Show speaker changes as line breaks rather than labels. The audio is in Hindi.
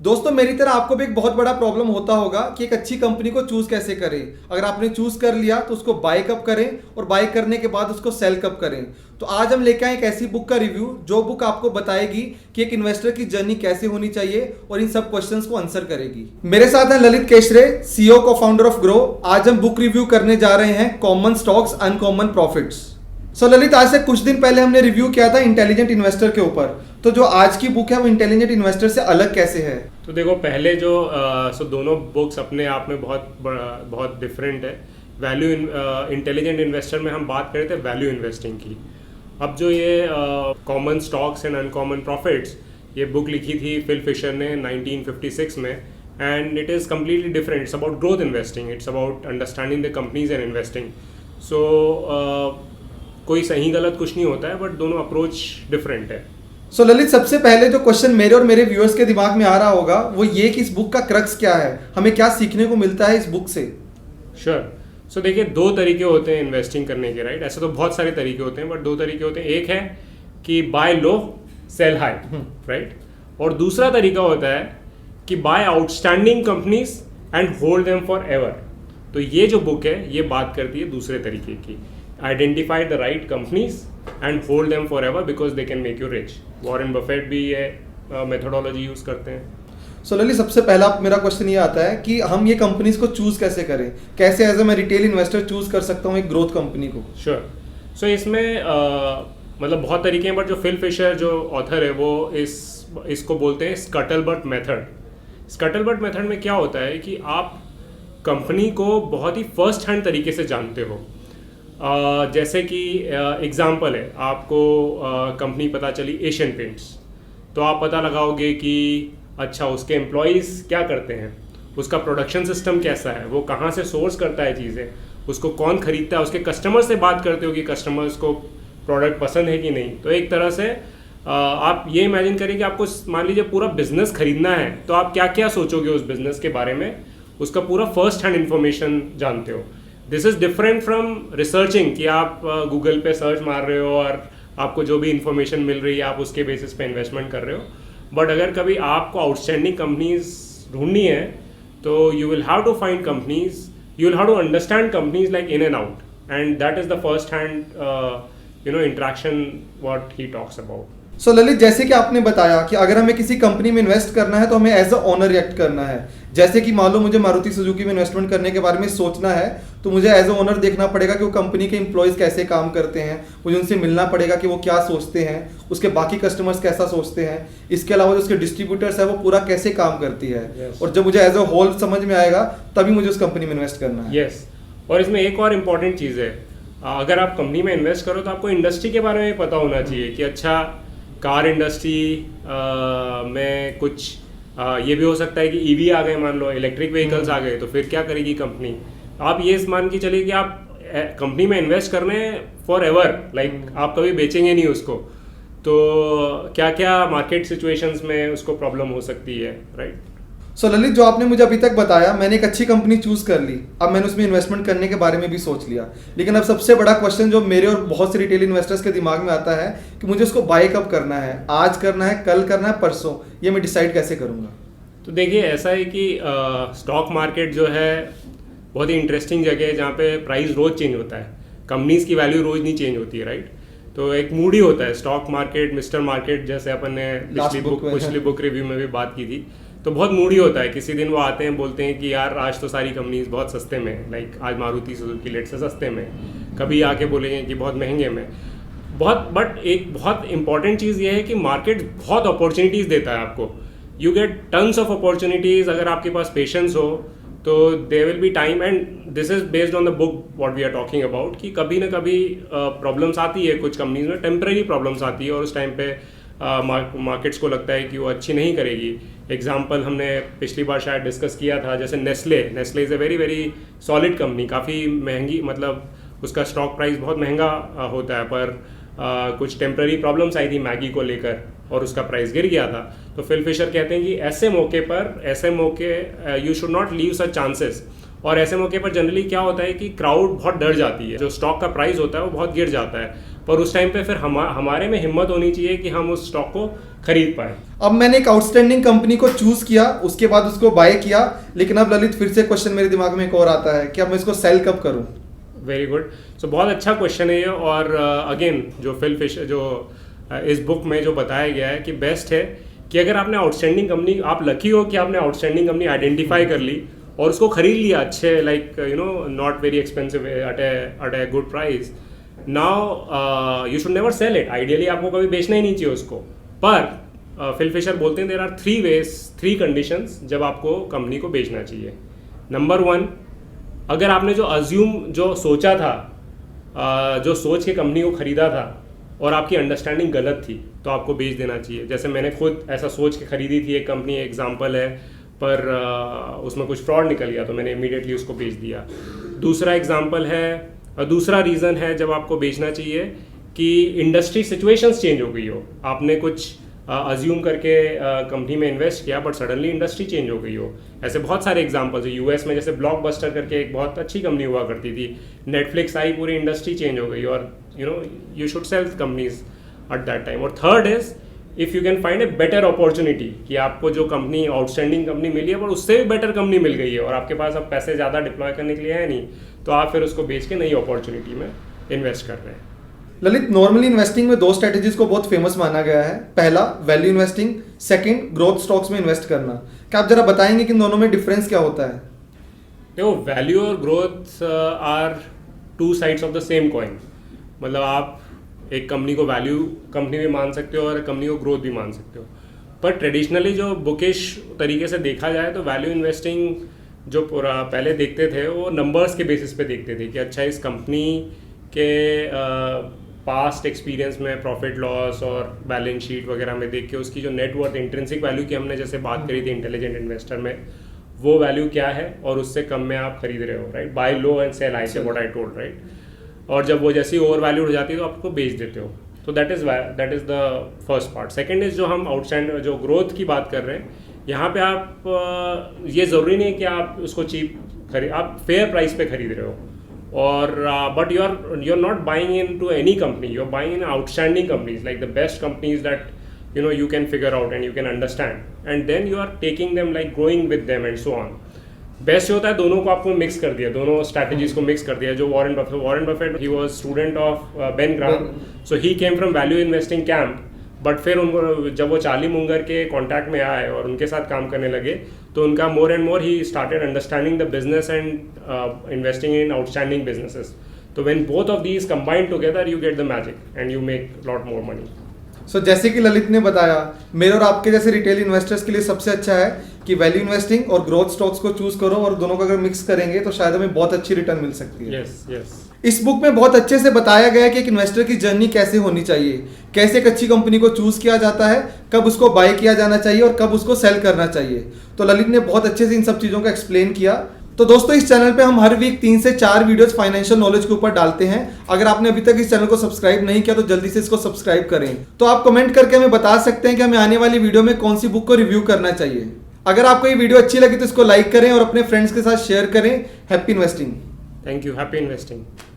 दोस्तों मेरी तरह आपको भी एक बहुत बड़ा प्रॉब्लम होता होगा कि एक अच्छी कंपनी को चूज कैसे करें। अगर आपने चूज कर लिया तो उसको बाय कब करें और बाय करने के बाद उसको सेल कब करें। तो आज हम लेके आए एक ऐसी बुक का रिव्यू जो बुक आपको बताएगी कि एक इन्वेस्टर की जर्नी कैसे होनी चाहिए और इन सब क्वेश्चंस को आंसर करेगी। मेरे साथ हैं ललित केशरे, सीईओ को फाउंडर ऑफ ग्रो। आज हम बुक रिव्यू करने जा रहे हैं common stocks uncommon profits. Lalit, आज से कुछ दिन पहले हमने रिव्यू किया था इंटेलिजेंट इन्वेस्टर के ऊपर, तो जो आज की बुक है वो इंटेलिजेंट इन्वेस्टर से अलग कैसे है?
तो देखो, पहले जो दोनों बुक्स अपने आप में बहुत डिफरेंट है। वैल्यू इंटेलिजेंट इन्वेस्टर में हम बात कर रहे थे वैल्यू इन्वेस्टिंग की। अब जो ये common stocks and uncommon profits, ये बुक लिखी थी फिल फिशर ने 1956 में, and it is completely different. It's about growth investing, it's about understanding the companies and investing. So कोई सही गलत कुछ नहीं होता है, बट दोनों अप्रोच डिफरेंट है।
ललित, सबसे पहले जो क्वेश्चन मेरे और मेरे व्यूअर्स के दिमाग में आ रहा होगा वो ये कि इस बुक का क्रक्स क्या है, हमें क्या सीखने को मिलता है इस बुक से?
सो देखिए, दो तरीके होते हैं इन्वेस्टिंग करने के, राइट? ऐसे तो बहुत सारे तरीके होते हैं, बट दो तरीके होते हैं। एक है कि buy low sell high, right? और दूसरा तरीका होता है कि buy outstanding companies and hold them forever. तो ये जो बुक है ये बात करती है दूसरे तरीके की। Identify the right companies and hold them for ever because they can make you rich. Warren Buffett भी ये मेथोडोलॉजी यूज करते हैं।
ललित, सबसे पहला मेरा क्वेश्चन ये आता है कि हम ये कंपनीज को चूज कैसे करें, कैसे एज ए मैं रिटेल इन्वेस्टर चूज कर सकता हूँ एक ग्रोथ कंपनी को?
सो इसमें मतलब बहुत तरीके हैं, बट जो फिल फिशर जो ऑथर है वो इसको बोलते हैं स्कटलबट मेथड। स्कटलबट मेथड में क्या होता है कि आप कंपनी को बहुत ही फर्स्ट हैंड तरीके से जानते हो। जैसे कि एग्जाम्पल है, आपको कंपनी पता चली एशियन पेंट्स, तो आप पता लगाओगे कि अच्छा उसके एम्प्लॉयज़ क्या करते हैं, उसका प्रोडक्शन सिस्टम कैसा है, वो कहाँ से सोर्स करता है चीज़ें, उसको कौन खरीदता है, उसके कस्टमर से बात करते हो कि कस्टमर्स को प्रोडक्ट पसंद है कि नहीं। तो एक तरह से आप ये इमेजिन करिए कि आपको मान लीजिए पूरा बिजनेस खरीदना है, तो आप क्या क्या सोचोगे उस बिजनेस के बारे में, उसका पूरा फर्स्ट हैंड इन्फॉर्मेशन जानते हो। This is different from researching कि आप गूगल पे सर्च मार रहे हो और आपको जो भी इन्फॉर्मेशन मिल रही है आप उसके बेसिस पे इन्वेस्टमेंट कर रहे हो। बट अगर कभी आपको आउटस्टैंडिंग कंपनीज ढूंढनी है तो you will have to find companies, you will have to understand companies like in and out, and that is the first hand interaction what he talks about.
Lalit, जैसे कि आपने बताया कि अगर हमें किसी कंपनी में इन्वेस्ट करना है तो हमें एज अ ओनर रिएक्ट करना है। जैसे कि मान लो मुझे मारुति सुजुकी में इन्वेस्टमेंट करने के बारे में सोचना है तो मुझे एज अ ओनर देखना पड़ेगा कि वो कंपनी के एम्प्लॉयज़ कैसे काम करते हैं, मुझे उनसे मिलना पड़ेगा कि वो क्या सोचते हैं, उसके बाकी कस्टमर्स कैसा सोचते हैं, इसके अलावा जो उसके डिस्ट्रीब्यूटर्स है वो पूरा कैसे काम करती है। और जब मुझे एज अ होल समझ में आएगा तभी मुझे उस कंपनी में इन्वेस्ट करना है।
यस, और इसमें एक और इम्पॉर्टेंट चीज़ है, अगर आप कंपनी में इन्वेस्ट करो तो आपको इंडस्ट्री के बारे में पता होना चाहिए कि अच्छा कार इंडस्ट्री में कुछ ये भी हो सकता है कि ईवी आ गए, मान लो इलेक्ट्रिक व्हीकल्स आ गए, तो फिर क्या करेगी कंपनी। आप ये मान के चलिए कि आप कंपनी में इन्वेस्ट करने फॉर एवर, लाइक आप कभी बेचेंगे नहीं उसको, तो क्या क्या मार्केट सिचुएशंस में उसको प्रॉब्लम हो सकती है, राइट?
ललित, जो आपने मुझे अभी तक बताया, मैंने एक अच्छी कंपनी चूज कर ली, अब मैंने उसमें इन्वेस्टमेंट करने के बारे में भी सोच लिया, लेकिन अब सबसे बड़ा क्वेश्चन जो मेरे और बहुत से रिटेल इन्वेस्टर्स के दिमाग में आता है कि मुझे उसको बाय कब करना है, आज करना है, कल करना है, परसों, ये मैं डिसाइड कैसे करूंगा?
तो देखिए, ऐसा है कि स्टॉक मार्केट जो है बहुत ही इंटरेस्टिंग जगह है जहाँ पे प्राइस रोज चेंज होता है, कंपनीज की वैल्यू रोज नहीं चेंज होती है, राइट? तो एक मूड ही होता है स्टॉक मार्केट, मिस्टर मार्केट, जैसे अपन ने पिछली बुक रिव्यू में भी बात की थी। तो बहुत मूडी होता है, किसी दिन वो आते हैं बोलते हैं कि यार आज तो सारी कंपनीज बहुत सस्ते में, लाइक आज मारुति सुजुकी लेट से सस्ते में, कभी आके बोलेंगे कि बहुत महंगे में, बहुत। बट एक बहुत इंपॉर्टेंट चीज़ ये है कि मार्केट बहुत अपॉर्चुनिटीज़ देता है आपको, you get tons of opportunities. अगर आपके पास पेशेंस हो तो there will be time, and this is based on the book what we are talking about, कि कभी ना कभी प्रॉब्लम्स आती है कुछ कंपनीज में, टेम्परेरी प्रॉब्लम्स आती है और उस टाइम पे मार्केट्स को लगता है कि वो अच्छी नहीं करेगी। एग्जाम्पल हमने पिछली बार शायद डिस्कस किया था, जैसे Nestle is a very very solid company, काफ़ी महंगी, मतलब उसका स्टॉक प्राइस बहुत महंगा होता है, पर कुछ टेम्पररी प्रॉब्लम्स आई थी मैगी को लेकर और उसका प्राइस गिर गया था। तो फिल फिशर कहते हैं कि ऐसे मौके you should not leave such chances. और ऐसे मौके पर जनरली क्या होता है कि क्राउड बहुत डर जाती है, जो स्टॉक का प्राइस होता है वो बहुत गिर जाता है, पर उस टाइम पे फिर हमारे में हिम्मत होनी चाहिए कि हम उस स्टॉक को खरीद पाए।
अब मैंने एक आउटस्टैंडिंग कंपनी को चूज किया, उसके बाद उसको बाय किया, लेकिन अब ललित फिर से क्वेश्चन मेरे दिमाग में एक और आता है कि अब मैं इसको सेल कब करूं?
Very good. सो बहुत अच्छा क्वेश्चन है ये। और अगेन जो फिल फिशर जो इस बुक में जो बताया गया है कि बेस्ट है कि अगर आपने आउटस्टैंडिंग कंपनी, आप लकी हो कि आपने आउटस्टैंडिंग कंपनी आइडेंटिफाई कर ली और उसको खरीद लिया अच्छे, like not very expensive eight a good price. Now you should never cell it. Ideally आपको कभी बेचना ही नहीं चाहिए उसको। पर फिल फिशर बोलते हैं देयर आर 3 ways, 3 कंडीशंस जब आपको कंपनी को बेचना चाहिए। नंबर 1, अगर आपने जो सोचा था, जो सोच के कंपनी को खरीदा था और आपकी अंडरस्टैंडिंग गलत थी, तो आपको बेच देना चाहिए। जैसे मैंने खुद ऐसा सोच के खरीदी थी एक कंपनी, एग्जांपल है, पर उसमें कुछ फ्रॉड निकल गया तो मैंने इमीडिएटली उसको बेच दिया। दूसरा एग्जांपल है, दूसरा रीज़न है जब आपको बेचना चाहिए कि इंडस्ट्री सिचुएशंस चेंज हो गई हो। आपने कुछ अज्यूम करके कंपनी में इन्वेस्ट किया बट सडनली इंडस्ट्री चेंज हो गई हो। ऐसे बहुत सारे एग्जांपल्स है। यूएस में जैसे ब्लॉकबस्टर करके एक बहुत अच्छी कंपनी हुआ करती थी, नेटफ्लिक्स आई, पूरी इंडस्ट्री चेंज हो गई और you should sell companies at that time. और third is if you can find a better opportunity, कि आपको जो कंपनी आउटस्टैंडिंग कंपनी मिली है पर उससे भी बेटर कंपनी मिल गई है और आपके पास अब पैसे ज़्यादा डिप्लॉय करने के लिए है नहीं, तो आप फिर उसको बेच के नई अपॉर्चुनिटी में इन्वेस्ट कर रहे हैं।
ललित, नॉर्मली इन्वेस्टिंग में 2 स्ट्रेटेजीज को बहुत फेमस माना गया है। पहला value investing, second growth stocks में इन्वेस्ट करना। क्या आप जरा बताएंगे कि इन दोनों में डिफरेंस क्या होता है?
देखो, वैल्यू और growth are 2 sides of the same coin. मतलब आप एक कंपनी को वैल्यू कंपनी भी मान सकते हो और कंपनी को ग्रोथ भी मान सकते हो। पर ट्रेडिशनली जो बुकिश तरीके से देखा जाए तो वैल्यू इन्वेस्टिंग जो पूरा पहले देखते थे वो नंबर्स के बेसिस पे देखते थे कि अच्छा इस कंपनी के पास्ट एक्सपीरियंस में प्रॉफिट लॉस और बैलेंस शीट वगैरह में देख के उसकी जो नेटवर्थ, इंट्रिंसिक वैल्यू की हमने जैसे बात करी थी इंटेलिजेंट इन्वेस्टर में, वो वैल्यू क्या है और उससे कम में आप खरीद रहे हो, right? Buy low and sell high से, व्हाट आई टोल्ड, राइट? और जब वो जैसी ओवर वैल्यूड हो जाती है तो आपको बेच देते हो। तो that is the first part. Second is जो हम आउटस्टैंड जो ग्रोथ की बात कर रहे हैं, यहाँ पे आप ये ज़रूरी नहीं कि आप उसको आप फेयर प्राइस पे खरीद रहे हो, और but you are not buying in to any company, you are buying in outstanding companies, like the best companies that you can figure out and you can understand, and then you are taking them, like growing with them and so on. Best होता है दोनों को आपको मिक्स कर दिया, दोनों स्ट्रैटेजीज को मिक्स कर दिया। जो Warren Buffett he was student of Ben Graham, so he came from value investing camp, but फिर उनको जब वो चार्ली मुंगर के कॉन्टैक्ट में आए और उनके साथ काम करने लगे तो उनका more and more he started understanding the business and investing in outstanding businesses. तो when both of these combined together you get the magic and you make lot more money.
So जैसे कि ललित ने बताया, मेरे और आपके जैसे रिटेल इन्वेस्टर्स के लिए सबसे अच्छा है कि वैल्यू इन्वेस्टिंग और ग्रोथ स्टॉक्स को चूज करो, और दोनों को अगर मिक्स करेंगे तो शायद हमें बहुत अच्छी रिटर्न मिल सकती है।
यस।
इस बुक में बहुत अच्छे से बताया गया है कि एक इन्वेस्टर की जर्नी कैसे होनी चाहिए, कैसे एक अच्छी कंपनी को चूज किया जाता है, कब उसको बाय किया जाना चाहिए और कब उसको सेल करना चाहिए। तो ललित ने बहुत अच्छे से इन सब चीज़ों को एक्सप्लेन किया। तो दोस्तों, इस चैनल पे हम हर वीक 3 से 4 वीडियोस फाइनेंशियल नॉलेज के ऊपर डालते हैं। अगर आपने अभी तक इस चैनल को सब्सक्राइब नहीं किया तो जल्दी से इसको सब्सक्राइब करें। तो आप कमेंट करके हमें बता सकते हैं कि हमें आने वाली वीडियो में कौन सी बुक को रिव्यू करना चाहिए। अगर आपको ये वीडियो अच्छी लगी तो इसको लाइक करें और अपने फ्रेंड्स के साथ शेयर करें। Happy investing.
Thank you. Happy investing.